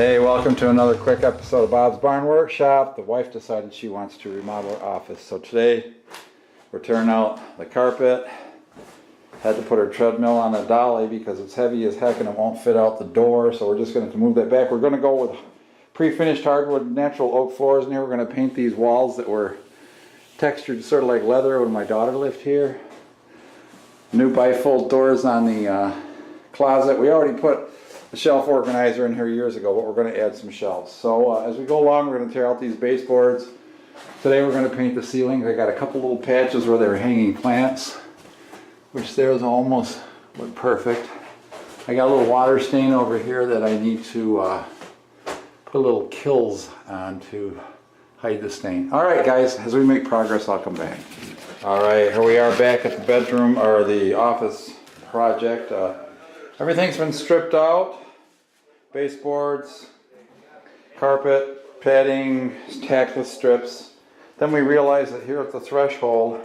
Hey, welcome to another quick episode of Bob's Barn Workshop. The wife decided she wants to remodel her office, so today we're tearing out the carpet. Had to put her treadmill on a dolly because it's heavy as heck and it won't fit out the door, so we're just going to move that back. We're going to go with pre-finished hardwood natural oak floors in here. We're going to paint these walls that were textured sort of like leather when my daughter lived here. New bifold doors on the closet. We already put the shelf organizer in here years ago, but we're going to add some shelves. So as we go along, we're going to tear out these baseboards. Today we're going to paint the ceilings. I got a couple little patches where they were hanging plants, which there's almost look perfect. I got a little water stain over here that I need to put little kills on to hide the stain. All right, guys, as we make progress, I'll come back. All right, here we are back at the bedroom or the office project. Everything's been stripped out. Baseboards, carpet, padding, tacked with strips. Then we realized that here at the threshold,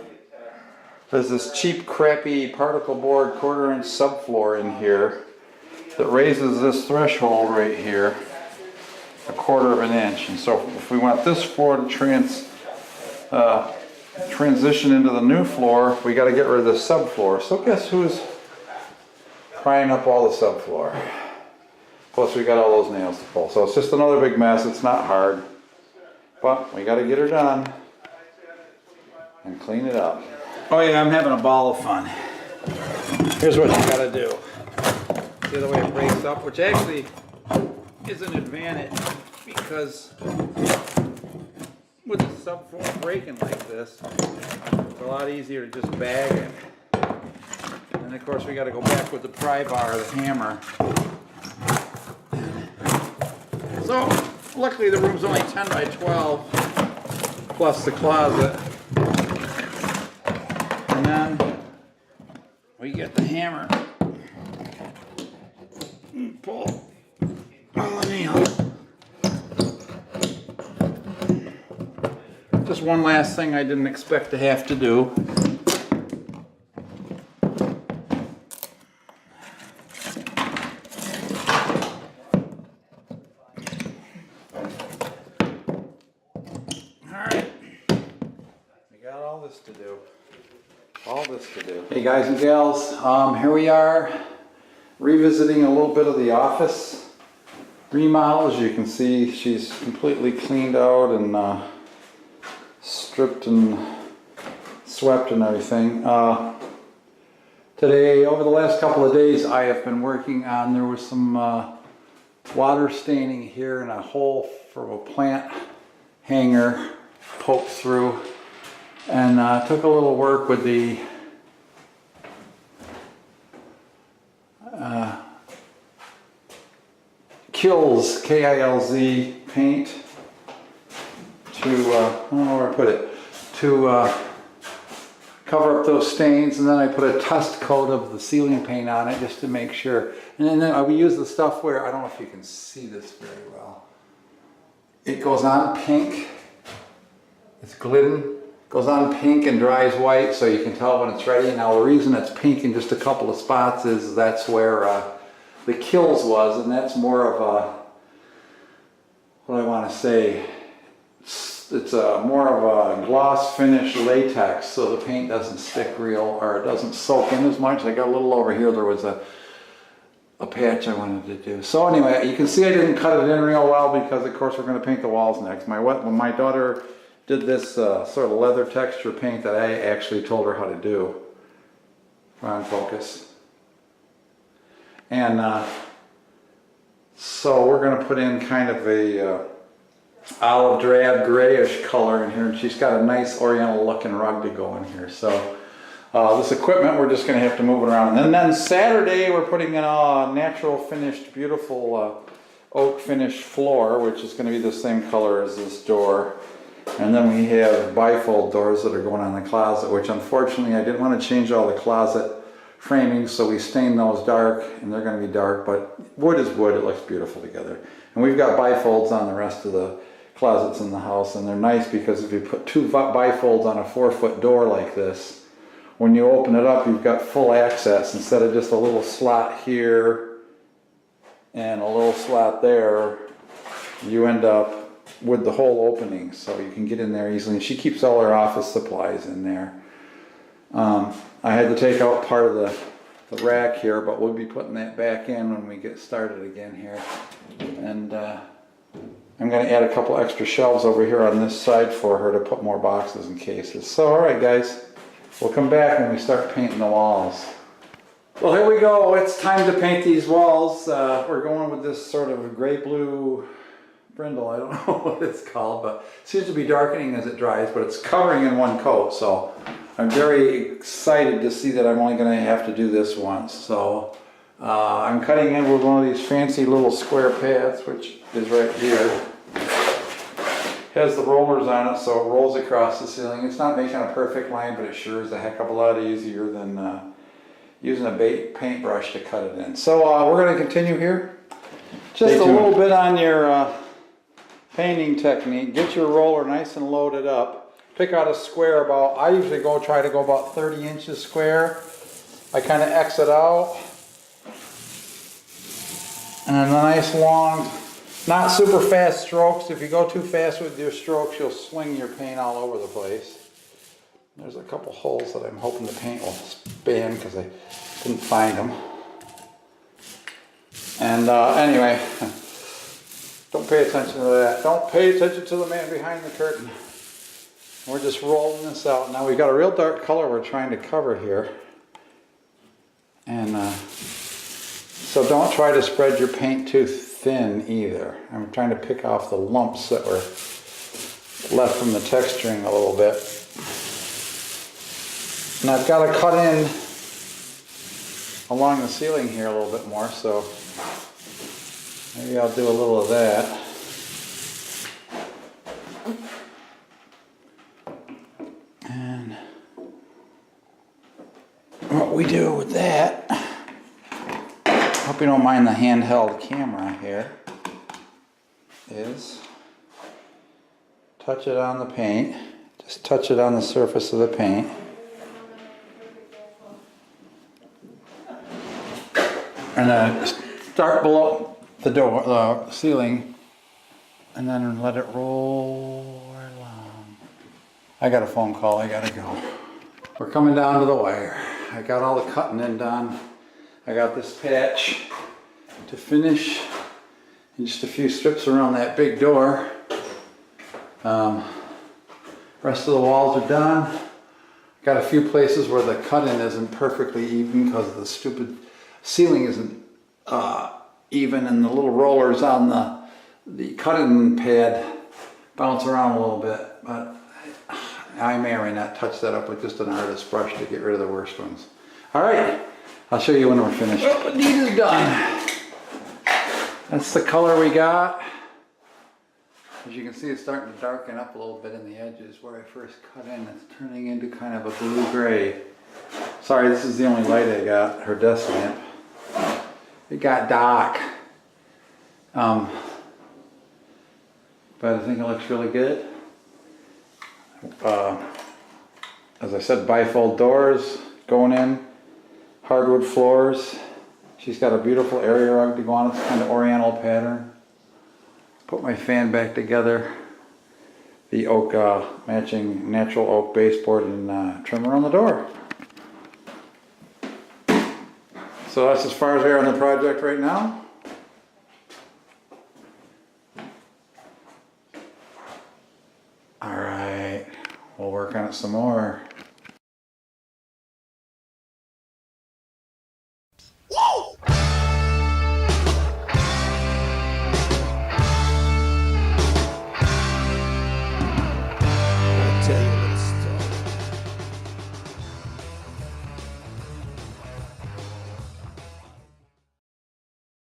there's this cheap, crappy particle board 1/4 inch subfloor in here that raises this threshold right here 1/4 inch. And so if we want this floor to transition into the new floor, we got to get rid of the subfloor. So guess who's prying up all the subfloor? Plus we got all those nails to pull. So it's just another big mess. It's not hard, but we got to get her done and clean it up. Oh yeah, I'm having a ball of fun. Here's what you got to do. See the way it breaks up, which actually is an advantage because with the subfloor breaking like this, it's a lot easier to just bag it. And of course we got to go back with the pry bar, the hammer. So luckily the room's only 10 by 12 plus the closet. And then we get the hammer and pull all the nails. Just one last thing I didn't expect to have to do. Hey guys and gals, here we are revisiting a little bit of the office remodel. As you can see, she's completely cleaned out and stripped and swept and everything. Today, over the last couple of days, I have been working on, there was some water staining here and a hole for a plant hanger poked through, and took a little work with the Kilz, K-I-L-Z paint to, I don't know where I put it, to cover up those stains, and then I put a test coat of the ceiling paint on it just to make sure. And then we use the stuff where, I don't know if you can see this very well, it goes on pink, it's glidden, goes on pink and dries white so you can tell when it's ready. Now the reason it's pink in just a couple of spots is that's where the Kilz was, and that's more of a, what I want to say, it's more of a gloss finish latex, so the paint doesn't stick real, or it doesn't soak in as much. I got a little over here, there was a patch I wanted to do. So anyway, you can see I didn't cut it in real well because of course we're going to paint the walls next. When my daughter did this sort of leather texture paint that I actually told her how to do. On focus. And so we're going to put in kind of a olive drab grayish color in here, and she's got a nice oriental looking rug to go in here. So this equipment, we're just going to have to move it around. And then Saturday we're putting in a natural finished beautiful oak finished floor, which is going to be the same color as this door. And then we have bifold doors that are going on the closet, which unfortunately I didn't want to change all the closet framing, so we stained those dark, and they're going to be dark, but wood is wood, it looks beautiful together. And we've got bifolds on the rest of the closets in the house, and they're nice because if you put 2 bifolds on a 4-foot door like this, when you open it up, you've got full access instead of just a little slot here and a little slot there. you end up with the whole opening, so you can get in there easily. And she keeps all her office supplies in there. I had to take out part of the rack here, but we'll be putting that back in when we get started again here. And I'm going to add a couple extra shelves over here on this side for her to put more boxes and cases. So alright guys, we'll come back when we start painting the walls. Well, here we go. It's time to paint these walls. We're going with this sort of gray-blue brindle. I don't know what it's called, but it seems to be darkening as it dries, but it's covering in one coat. So I'm very excited to see that I'm only going to have to do this once. So I'm cutting in with one of these fancy little square pads, which is right here. Has the rollers on it, so it rolls across the ceiling. It's not making a perfect line, but it sure is a heck of a lot easier than using a paintbrush to cut it in. So we're going to continue here. Just a little bit on your painting technique. Get your roller nice and loaded up. Pick out a square about, I usually try to go about 30 inches square. I kind of X it out. And a nice long, not super fast strokes. If you go too fast with your strokes, you'll swing your paint all over the place. There's a couple holes that I'm hoping the paint will span because I couldn't find them. And anyway, don't pay attention to that. Don't pay attention to the man behind the curtain. We're just rolling this out. Now we've got a real dark color we're trying to cover here. And so don't try to spread your paint too thin either. I'm trying to pick off the lumps that were left from the texturing a little bit. And I've got to cut in along the ceiling here a little bit more, so maybe I'll do a little of that. And what we do with that, hope you don't mind the handheld camera here, is touch it on the paint. Just touch it on the surface of the paint. And then start below the ceiling, and then let it roll along. I got a phone call, I gotta go. We're coming down to the wire. I got all the cutting in done. I got this patch to finish, and just a few strips around that big door. Rest of the walls are done. Got a few places where the cut-in isn't perfectly even because the stupid ceiling isn't even, and the little rollers on the cut-in pad bounce around a little bit, but I may or may not touch that up with just an artist brush to get rid of the worst ones. Alright, I'll show you when we're finished. Oh, the deed is done. That's the color we got. As you can see, it's starting to darken up a little bit in the edges where I first cut in. It's turning into kind of a blue-gray. Sorry, this is the only light I got, her desk lamp. It got dark. But I think it looks really good. As I said, bifold doors going in, hardwood floors. She's got a beautiful area rug to go on. It's kind of oriental pattern. Put my fan back together. The oak, matching natural oak baseboard and trimmer on the door. So that's as far as we are on the project right now. Alright, we'll work on it some more.